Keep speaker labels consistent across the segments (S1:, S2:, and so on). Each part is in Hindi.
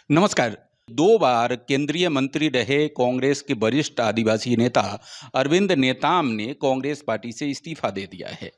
S1: नमस्कार। 2 बार केंद्रीय मंत्री रहे कांग्रेस के वरिष्ठ आदिवासी नेता अरविंद नेताम ने कांग्रेस पार्टी से इस्तीफा दे दिया है।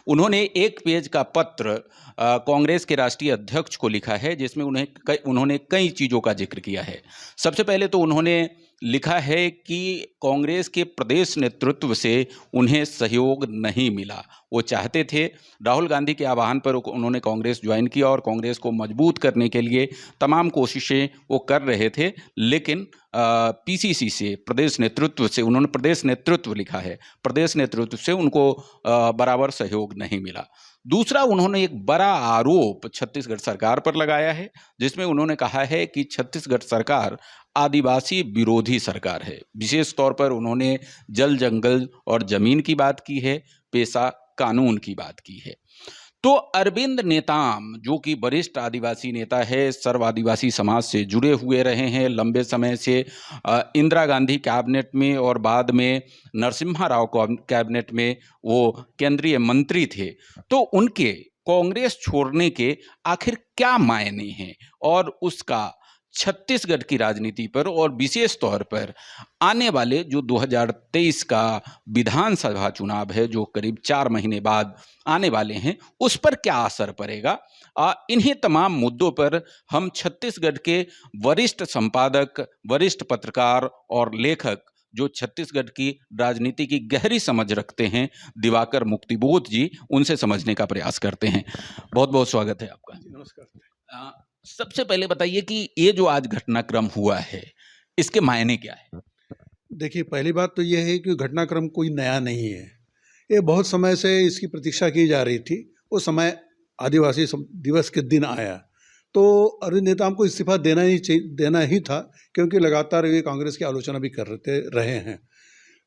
S1: उन्होंने 1 पेज का पत्र कांग्रेस के राष्ट्रीय अध्यक्ष को लिखा है, जिसमें उन्होंने कई चीज़ों का ज़िक्र किया है। सबसे पहले तो उन्होंने लिखा है कि कांग्रेस के प्रदेश नेतृत्व से उन्हें सहयोग नहीं मिला। वो चाहते थे, राहुल गांधी के आह्वान पर उन्होंने कांग्रेस ज्वाइन किया और कांग्रेस को मजबूत करने के लिए तमाम कोशिशें वो कर रहे थे, लेकिन पीसीसी से, प्रदेश नेतृत्व से, उन्होंने प्रदेश नेतृत्व लिखा है, प्रदेश नेतृत्व से उनको बराबर सहयोग नहीं मिला। दूसरा, उन्होंने एक बड़ा आरोप छत्तीसगढ़ सरकार पर लगाया है, जिसमें उन्होंने कहा है कि छत्तीसगढ़ सरकार आदिवासी विरोधी सरकार है। विशेष तौर पर उन्होंने जल, जंगल और जमीन की बात की है, पेशा कानून की बात की है। तो अरविंद नेताम, जो कि वरिष्ठ आदिवासी नेता है, सर्व आदिवासी समाज से जुड़े हुए रहे हैं लंबे समय से, इंदिरा गांधी कैबिनेट में और बाद में नरसिम्हा राव कैबिनेट में वो केंद्रीय मंत्री थे। तो उनके कांग्रेस छोड़ने के आखिर क्या मायने हैं और उसका छत्तीसगढ़ की राजनीति पर और विशेष तौर पर आने वाले जो 2023 का विधानसभा चुनाव है, जो करीब 4 महीने बाद आने वाले हैं, उस पर क्या असर पड़ेगा? इन्हीं तमाम मुद्दों पर हम छत्तीसगढ़ के वरिष्ठ संपादक, वरिष्ठ पत्रकार और लेखक, जो छत्तीसगढ़ की राजनीति की गहरी समझ रखते हैं, दिवाकर मुक्तिबोध जी, उनसे समझने का प्रयास करते हैं। बहुत बहुत स्वागत है आपका।
S2: नमस्कार।
S1: सबसे पहले बताइए कि ये जो आज घटनाक्रम हुआ है, इसके मायने क्या है?
S2: देखिए, पहली बात तो ये है कि घटनाक्रम कोई नया नहीं है। ये बहुत समय से इसकी प्रतीक्षा की जा रही थी। उस समय आदिवासी दिवस के दिन आया तो अरविंद नेताम को इस्तीफा देना ही था, क्योंकि लगातार ये कांग्रेस की आलोचना भी रहे हैं।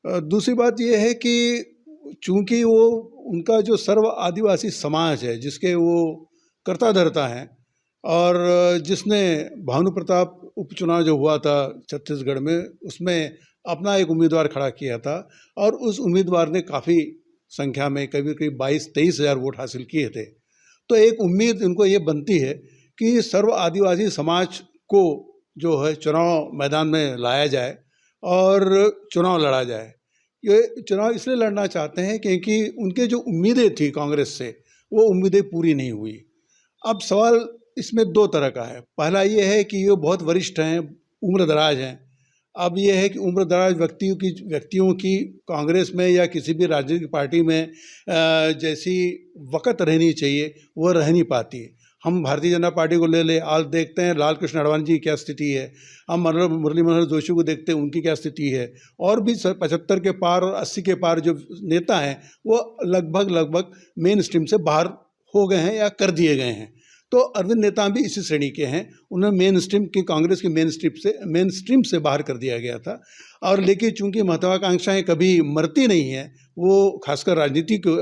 S2: दूसरी बात ये है कि चूंकि वो उनका जो सर्व आदिवासी समाज है, जिसके वो कर्ता धर्ता हैं, और जिसने भानु प्रताप उपचुनाव जो हुआ था छत्तीसगढ़ में, उसमें अपना एक उम्मीदवार खड़ा किया था और उस उम्मीदवार ने काफ़ी संख्या में, करीब करीब 22-23 हज़ार वोट हासिल किए थे। तो एक उम्मीद उनको ये बनती है कि सर्व आदिवासी समाज को जो है चुनाव मैदान में लाया जाए और चुनाव लड़ा जाए। ये चुनाव इसलिए लड़ना चाहते हैं क्योंकि उनके जो उम्मीदें थी कांग्रेस से, वो उम्मीदें पूरी नहीं हुई। अब सवाल इसमें 2 तरह का है। पहला ये है कि ये बहुत वरिष्ठ हैं, उम्रदराज हैं। अब ये है कि उम्रदराज व्यक्तियों की कांग्रेस में या किसी भी राजनीतिक पार्टी में जैसी वक़्त रहनी चाहिए, वो रह नहीं पाती। हम भारतीय जनता पार्टी को ले लें, आज देखते हैं लाल कृष्ण आडवाणी जी की क्या स्थिति है। हम मुरली मनोहर जोशी को देखते हैं, उनकी क्या स्थिति है। और भी 75 के पार और 80 के पार जो नेता हैं, वो लगभग मेन स्ट्रीम से बाहर हो गए हैं या कर दिए गए हैं। तो अरविंद नेताम भी इसी श्रेणी के हैं। उन्हें मेन स्ट्रीम की, कांग्रेस की मेन स्ट्रीम से बाहर कर दिया गया था। और लेकिन चूंकि महत्वाकांक्षाएं कभी मरती नहीं हैं, वो खासकर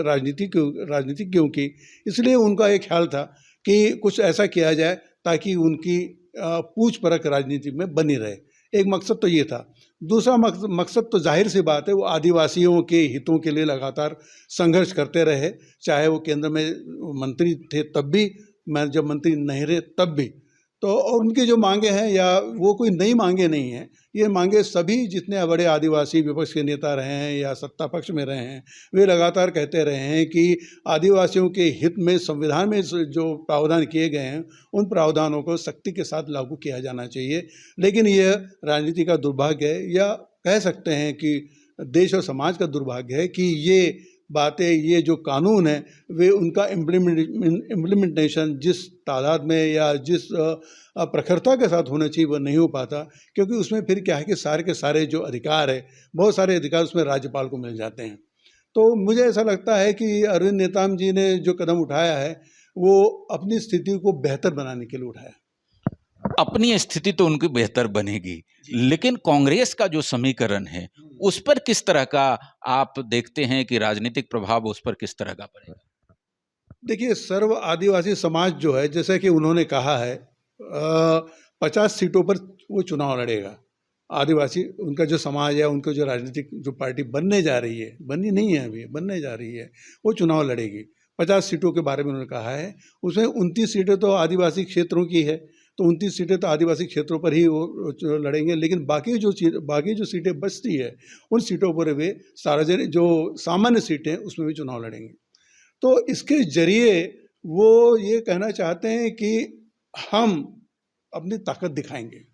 S2: राजनीतिज्ञों की, इसलिए उनका एक ख्याल था कि कुछ ऐसा किया जाए ताकि उनकी पूछ परख राजनीति में बनी रहे। एक मकसद तो ये था। दूसरा मकसद तो जाहिर सी बात है, वो आदिवासियों के हितों के लिए लगातार संघर्ष करते रहे, चाहे वो केंद्र में मंत्री थे तब भी, मैं जब मंत्री नहीं रहे तब भी। तो और उनकी जो मांगे हैं, या वो कोई नई मांगे नहीं हैं, ये मांगे सभी जितने बड़े आदिवासी विपक्ष के नेता रहे हैं या सत्ता पक्ष में रहे हैं, वे लगातार कहते रहे हैं कि आदिवासियों के हित में संविधान में जो प्रावधान किए गए हैं, उन प्रावधानों को सख्ती के साथ लागू किया जाना चाहिए। लेकिन यह राजनीति का दुर्भाग्य है, या कह सकते हैं कि देश और समाज का दुर्भाग्य है कि ये बातें, ये जो कानून है, वे उनका इम्प्लीमेंटेशन जिस तादाद में या जिस प्रखरता के साथ होना चाहिए वो नहीं हो पाता। क्योंकि उसमें फिर क्या है कि सारे के सारे जो अधिकार है, बहुत सारे अधिकार उसमें राज्यपाल को मिल जाते हैं। तो मुझे ऐसा लगता है कि अरविंद नेताम जी ने जो कदम उठाया है, वो अपनी स्थिति को बेहतर बनाने के लिए उठाया।
S1: अपनी स्थिति तो उनकी बेहतर बनेगी, लेकिन कांग्रेस का जो समीकरण है, उस पर किस तरह का आप देखते हैं कि राजनीतिक प्रभाव उस पर किस तरह का पड़ेगा?
S2: देखिए, सर्व आदिवासी समाज जो है, जैसे कि उन्होंने कहा है, 50 सीटों पर वो चुनाव लड़ेगा। आदिवासी, उनका जो समाज है, उनका जो राजनीतिक जो पार्टी बनने जा रही है, बनी नहीं है अभी, बनने जा रही है, वो चुनाव लड़ेगी। 50 सीटों के बारे में उन्होंने कहा है। उसमें 29 सीटें तो आदिवासी क्षेत्रों की है, तो 29 सीटें तो आदिवासी क्षेत्रों पर ही वो लड़ेंगे, लेकिन बाकी जो सीटें बचती है उन सीटों पर वे सार्वजनिक जो सामान्य सीटें उसमें भी चुनाव लड़ेंगे। तो इसके जरिए वो ये कहना चाहते हैं कि हम अपनी ताकत दिखाएंगे,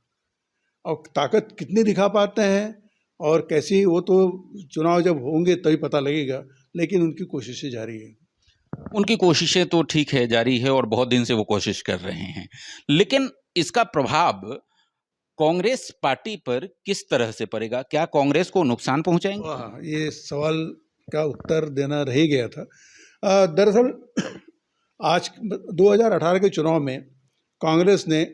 S2: और ताकत कितनी दिखा पाते हैं और कैसी, वो तो चुनाव जब होंगे तभी पता लगेगा, लेकिन उनकी कोशिशें जारी है।
S1: उनकी कोशिशें तो ठीक है, जारी है और बहुत दिन से वो कोशिश कर रहे हैं, लेकिन इसका प्रभाव कांग्रेस पार्टी पर किस तरह से पड़ेगा? क्या कांग्रेस को नुकसान पहुंचाएंगे?
S2: वाह, ये सवाल का उत्तर देना रह ही गया था। दरअसल आज 2018 के चुनाव में कांग्रेस ने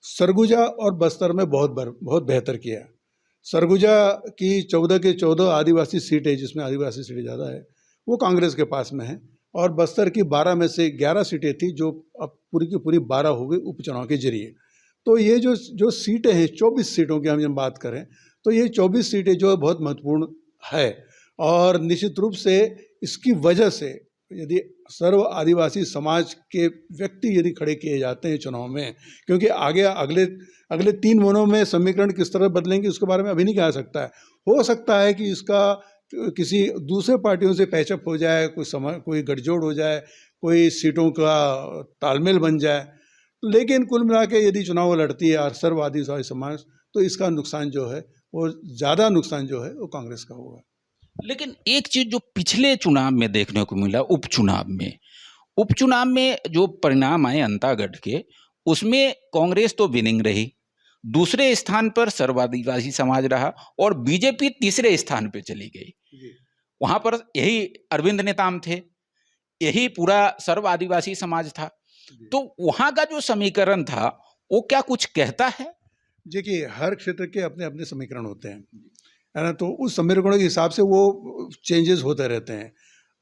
S2: सरगुजा और बस्तर में बहुत बेहतर किया। सरगुजा की 14 के 14 आदिवासी सीटें, जिसमें आदिवासी सीटें ज़्यादा है, वो कांग्रेस के पास में है, और बस्तर की 12 में से 11 सीटें थी जो अब पूरी की पूरी 12 हो गई उपचुनाव के जरिए। तो ये जो सीटें हैं, 24 सीटों की हम जब बात करें तो ये 24 सीटें जो है बहुत महत्वपूर्ण है, और निश्चित रूप से इसकी वजह से यदि सर्व आदिवासी समाज के व्यक्ति यदि खड़े किए जाते हैं चुनाव में, क्योंकि आगे अगले 3 महीनों में समीकरण किस तरह बदलेंगे उसके बारे में अभी नहीं कहा सकता है। हो सकता है कि इसका किसी दूसरे पार्टियों से पैचअप हो जाए, कोई गठजोड़ हो जाए, कोई सीटों का तालमेल बन जाए, लेकिन कुल मिला के यदि चुनाव लड़ती है सर्व आदिवासी समाज, तो इसका नुकसान जो है, वो ज़्यादा नुकसान जो है वो कांग्रेस का होगा।
S1: लेकिन एक चीज जो पिछले चुनाव में देखने को मिला, उपचुनाव में जो परिणाम आए अंतागढ़ के, उसमें कांग्रेस तो विनिंग रही, दूसरे स्थान पर सर्व आदिवासी समाज रहा और बीजेपी तीसरे स्थान पे चली गई। वहां पर यही अरविंद नेताम थे, यही पूरा सर्व आदिवासी समाज था। तो वहां का जो समीकरण था वो क्या कुछ कहता है?
S2: देखिए, हर क्षेत्र के अपने अपने समीकरण होते हैं, है ना, तो उस समीकरणों के हिसाब से वो चेंजेस होते रहते हैं।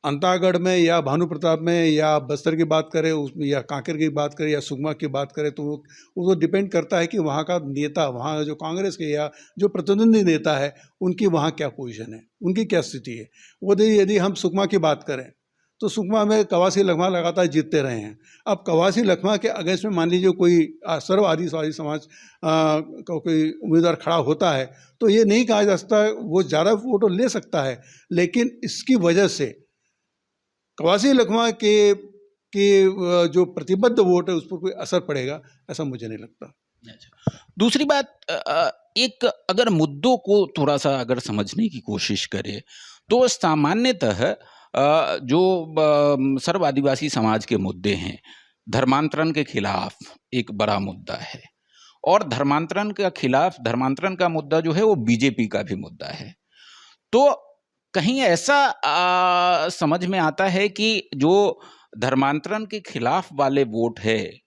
S2: अंतागढ़ में या भानु प्रताप में या बस्तर की बात करें उसमें, या कांकेर की बात करें या सुकमा की बात करें, तो वो डिपेंड करता है कि वहाँ का नेता, वहाँ जो कांग्रेस के या जो प्रतिद्वंदी नेता है उनकी वहाँ क्या पोजीशन है, उनकी क्या स्थिति है। वो यदि हम सुकमा की बात करें तो सुकमा में कवासी लखमा लगातार जीतते रहे हैं। अब कवासी लखमा के अगेंस्ट में मान लीजिए कोई सर्व आदिवासी समाज का कोई उम्मीदवार खड़ा होता है, तो ये नहीं कहा जा सकता वो ज़्यादा वोट ले सकता है, लेकिन इसकी वजह से कवासी लखमा के जो प्रतिबद्ध वोट है उस पर कोई असर पड़ेगा, ऐसा मुझे नहीं लगता।
S1: दूसरी बात, एक अगर मुद्दों को थोड़ा सा अगर समझने की कोशिश करें तो सामान्यतः जो सर्व आदिवासी समाज के मुद्दे हैं, धर्मांतरण के खिलाफ एक बड़ा मुद्दा है, और धर्मांतरण का मुद्दा जो है वो बीजेपी का भी मुद्दा है। तो कहीं ऐसा समझ में आता है कि जो धर्मांतरण के खिलाफ वाले वोट है,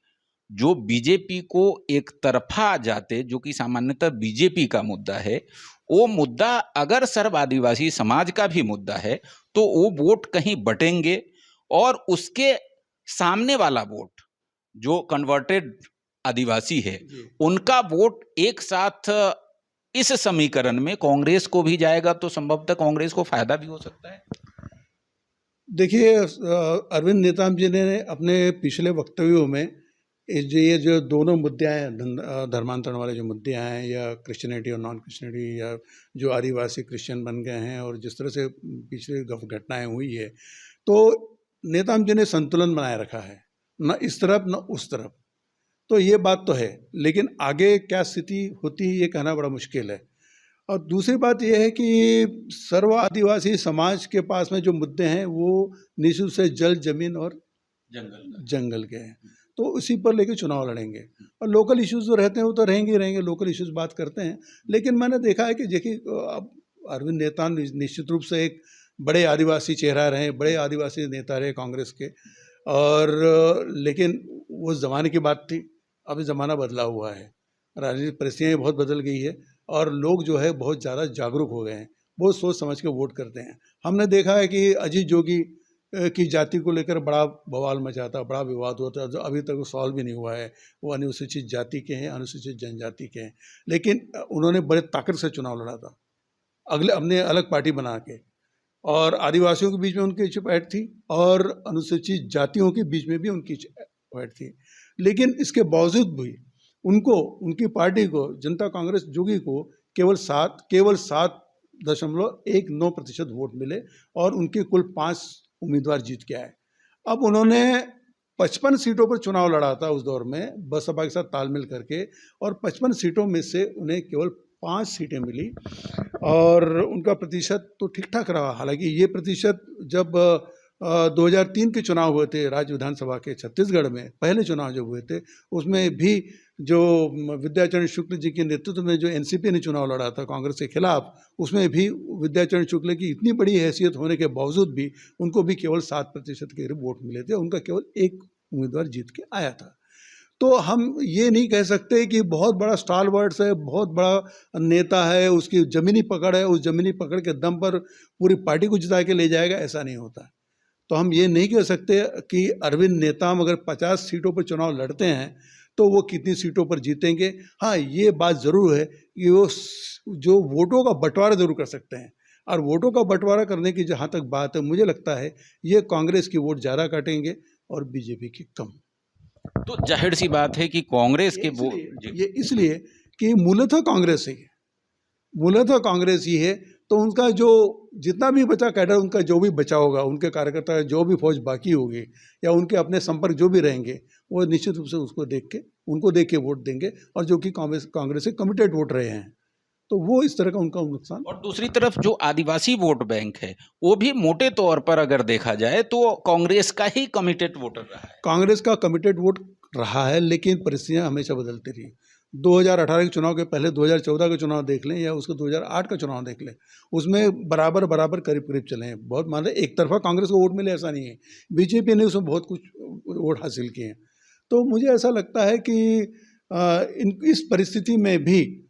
S1: जो बीजेपी को एक तरफा जाते, जो कि सामान्यतः बीजेपी का मुद्दा है, वो मुद्दा अगर सर्व आदिवासी समाज का भी मुद्दा है तो वो वोट कहीं बटेंगे, और उसके सामने वाला वोट जो कन्वर्टेड आदिवासी है उनका वोट एक साथ इस समीकरण में कांग्रेस को भी जाएगा, तो संभवतः कांग्रेस को फायदा भी हो सकता है।
S2: देखिए, अरविंद नेताम जी ने अपने पिछले वक्तव्यों में ये जो दोनों मुद्दे हैं, धर्मांतरण वाले जो मुद्दे हैं, या क्रिश्चियनिटी और नॉन क्रिश्चियनिटी, या जो आदिवासी क्रिश्चियन बन गए हैं, और जिस तरह से पिछले घटनाएं हुई है, तो नेताम जी ने संतुलन बनाए रखा है, न इस तरफ न उस तरफ। तो ये बात तो है, लेकिन आगे क्या स्थिति होती है ये कहना बड़ा मुश्किल है। और दूसरी बात यह है कि सर्व आदिवासी समाज के पास में जो मुद्दे हैं वो निश्चित से जल, जमीन और जंगल के हैं, तो उसी पर लेके चुनाव लड़ेंगे। और लोकल इश्यूज जो रहते हैं वो तो रहेंगे ही रहेंगे, लोकल इश्यूज बात करते हैं। लेकिन मैंने देखा है कि देखिए, अब अरविंद नेताम निश्चित रूप से एक बड़े आदिवासी चेहरा रहे, बड़े आदिवासी नेता रहे कांग्रेस के, और लेकिन वो ज़माने की बात थी, अभी ज़माना बदला हुआ है, राजनीतिक परिस्थितियाँ बहुत बदल गई है, और लोग जो है बहुत ज़्यादा जागरूक हो गए हैं, बहुत सोच समझ के वोट करते हैं। हमने देखा है कि अजीत जोगी की जाति को लेकर बड़ा बवाल मचा था, बड़ा विवाद हुआ था, जो अभी तक वो सॉल्व भी नहीं हुआ है। वो अनुसूचित जाति के हैं, अनुसूचित जनजाति के हैं, लेकिन उन्होंने बड़े ताकत से चुनाव लड़ा था, अपने अलग पार्टी बना के, और आदिवासियों के बीच में उनकी चिपैठ थी और अनुसूचित जातियों के बीच में भी उनकी चिपैठ थी। लेकिन इसके बावजूद भी उनको, उनकी पार्टी को, जनता कांग्रेस जोगी को केवल 7.19% वोट मिले और उनके कुल 5 उम्मीदवार जीत के आए। अब उन्होंने 55 सीटों पर चुनाव लड़ा था उस दौर में बसपा के साथ तालमेल करके, और 55 सीटों में से उन्हें केवल 5 सीटें मिली और उनका प्रतिशत तो ठीक ठाक रहा। हालांकि ये प्रतिशत जब 2003 के चुनाव हुए थे राज्य विधानसभा के छत्तीसगढ़ में, पहले चुनाव जब हुए थे, उसमें भी जो विद्याचरण शुक्ल जी के नेतृत्व में जो एनसीपी ने चुनाव लड़ा था कांग्रेस के खिलाफ, उसमें भी विद्याचरण शुक्ल की इतनी बड़ी हैसियत होने के बावजूद भी उनको भी केवल 7% के करीब वोट मिले थे। उनका केवल एक उम्मीदवार जीत के आया था। तो हम ये नहीं कह सकते कि बहुत बड़ा स्टालवर्ड्स है, बहुत बड़ा नेता है, उसकी ज़मीनी पकड़ है, उस ज़मीनी पकड़ के दम पर पूरी पार्टी को जिता के ले जाएगा, ऐसा नहीं होता। तो हम ये नहीं कह सकते कि अरविंद नेताम अगर 50 सीटों पर चुनाव लड़ते हैं तो वो कितनी सीटों पर जीतेंगे। हाँ, ये बात ज़रूर है कि वो जो वोटों का बंटवारा ज़रूर कर सकते हैं, और वोटों का बंटवारा करने की जहाँ तक बात है, मुझे लगता है ये कांग्रेस की वोट ज़्यादा काटेंगे और बीजेपी की कम।
S1: तो जाहिर सी बात है कि कांग्रेस के वो
S2: ये इसलिए कि मूलतः कांग्रेस ही है, मूलतः कांग्रेस ही है। तो उनका जो जितना भी बचा कैडर, उनका जो भी बचा होगा, उनके कार्यकर्ता जो भी फौज बाकी होगी या उनके अपने संपर्क जो भी रहेंगे, वो निश्चित रूप से उनको देख के वोट देंगे, और जो कि कांग्रेस से कमिटेड वोट रहे हैं, तो वो इस तरह का उनका नुकसान।
S1: और दूसरी तरफ जो आदिवासी वोट बैंक है वो भी मोटे तौर पर अगर देखा जाए तो कांग्रेस का ही कमिटेड वोटर रहा है।
S2: कांग्रेस का कमिटेड वोट रहा है, लेकिन परिस्थितियां हमेशा बदलती रही। 2018 के चुनाव के पहले 2014 का चुनाव देख लें या उसका 2008 का चुनाव देख लें, उसमें बराबर करीब चले हैं। बहुत मान लें एक तरफा कांग्रेस को वोट मिले ऐसा नहीं है, बीजेपी ने उसमें बहुत कुछ वोट हासिल किए हैं। तो मुझे ऐसा लगता है कि इस परिस्थिति में भी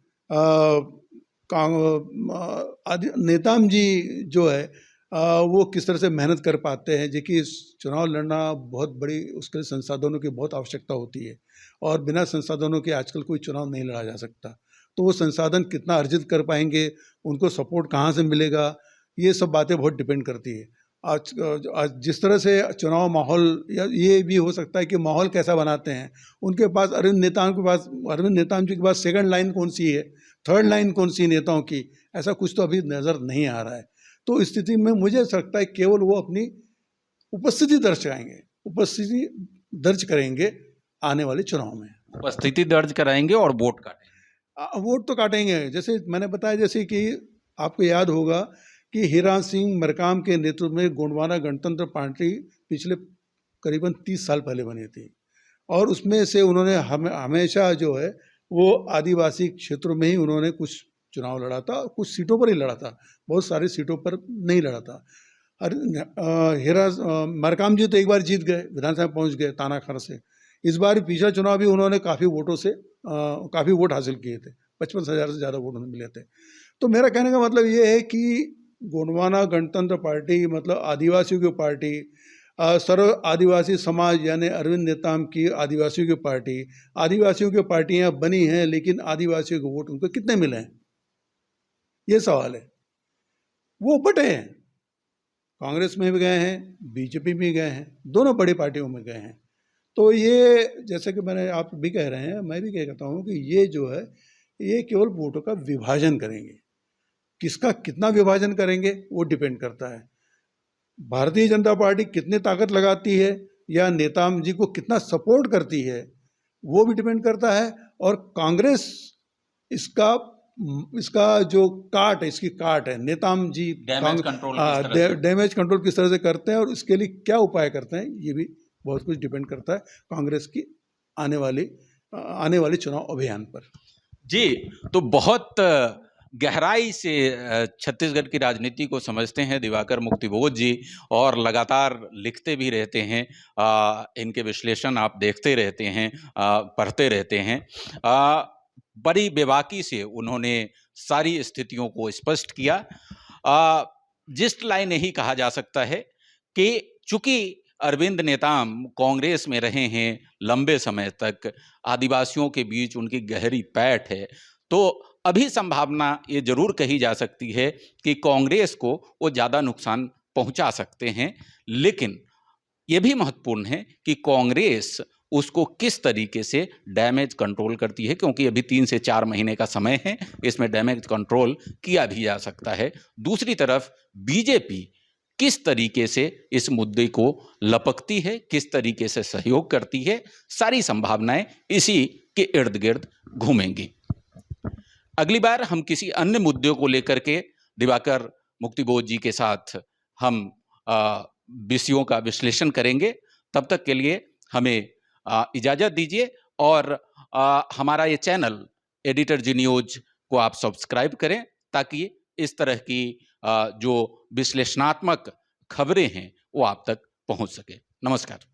S2: नेताम जी जो है वो किस तरह से मेहनत कर पाते हैं, जो कि चुनाव लड़ना बहुत बड़ी, उसके लिए संसाधनों की बहुत आवश्यकता होती है, और बिना संसाधनों के आजकल कोई चुनाव नहीं लड़ा जा सकता। तो वो संसाधन कितना अर्जित कर पाएंगे, उनको सपोर्ट कहाँ से मिलेगा, ये सब बातें बहुत डिपेंड करती है। आज जिस तरह से चुनाव माहौल, या ये भी हो सकता है कि माहौल कैसा बनाते हैं उनके पास, अरविंद नेताम जी के पास सेकंड लाइन कौन सी है, थर्ड लाइन कौन सी नेताओं की, ऐसा कुछ तो अभी नज़र नहीं आ रहा है। तो इस स्थिति में मुझे ऐसा लगता है केवल वो अपनी उपस्थिति दर्ज करेंगे आने वाले चुनाव में।
S1: उपस्थिति दर्ज कराएंगे और वोट काटेंगे।
S2: वोट तो काटेंगे, जैसे मैंने बताया, जैसे कि आपको याद होगा कि हीरा सिंह मरकाम के नेतृत्व में गोंडवाना गणतंत्र पार्टी पिछले करीबन 30 साल पहले बनी थी, और उसमें से उन्होंने हमेशा जो है वो आदिवासी क्षेत्रों में ही उन्होंने कुछ चुनाव लड़ा था, कुछ सीटों पर ही लड़ा था, बहुत सारी सीटों पर नहीं लड़ा था। मरकाम जी तो एक बार जीत गए, विधानसभा पहुंच गए तानाखर से। इस बार पिछला चुनाव भी उन्होंने काफ़ी वोट हासिल किए थे, 55,000 से ज़्यादा वोट उन्हें मिले थे। तो मेरा कहने का मतलब ये है कि गोंडवाना गणतंत्र पार्टी मतलब आदिवासियों की पार्टी, सर्व आदिवासी समाज यानी अरविंद नेताम की आदिवासियों की पार्टियां बनी हैं, लेकिन आदिवासियों के वोट उनको कितने मिले हैं, ये सवाल है। वो बटे हैं, कांग्रेस में भी गए हैं, बीजेपी में गए हैं, दोनों बड़ी पार्टियों में गए हैं। तो ये जैसे कि आप भी कह रहे हैं, मैं भी कहता हूँ कि ये जो है ये केवल वोटों का विभाजन करेंगे। किसका कितना विभाजन करेंगे वो डिपेंड करता है। भारतीय जनता पार्टी कितनी ताकत लगाती है या नेताम जी को कितना सपोर्ट करती है वो भी डिपेंड करता है, और कांग्रेस इसका जो इसकी काट है, नेताम जी डैमेज कंट्रोल किस तरह से करते हैं और इसके लिए क्या उपाय करते हैं, ये भी बहुत कुछ डिपेंड करता है कांग्रेस की आने वाली चुनाव अभियान पर।
S1: जी, तो बहुत गहराई से छत्तीसगढ़ की राजनीति को समझते हैं दिवाकर मुक्तिबोध जी, और लगातार लिखते भी रहते हैं। इनके विश्लेषण आप देखते रहते हैं, पढ़ते रहते हैं। बड़ी बेबाकी से उन्होंने सारी स्थितियों को स्पष्ट किया। जिस्ट लाइन यही कहा जा सकता है कि चूंकि अरविंद नेताम कांग्रेस में रहे हैं लंबे समय तक, आदिवासियों के बीच उनकी गहरी पैठ है, तो अभी संभावना ये जरूर कही जा सकती है कि कांग्रेस को वो ज़्यादा नुकसान पहुंचा सकते हैं। लेकिन ये भी महत्वपूर्ण है कि कांग्रेस उसको किस तरीके से डैमेज कंट्रोल करती है, क्योंकि अभी 3 से 4 महीने का समय है, इसमें डैमेज कंट्रोल किया भी जा सकता है। दूसरी तरफ बीजेपी किस तरीके से इस मुद्दे को लपकती है, किस तरीके से सहयोग करती है, सारी संभावनाएं इसी के इर्द गिर्द घूमेंगी। अगली बार हम किसी अन्य मुद्दे को लेकर के दिवाकर मुक्तिबोध जी के साथ हम विषयों का विश्लेषण करेंगे। तब तक के लिए हमें इजाजत दीजिए और हमारा ये चैनल एडिटर जी न्यूज को आप सब्सक्राइब करें, ताकि इस तरह की जो विश्लेषणात्मक खबरें हैं वो आप तक पहुंच सके। नमस्कार।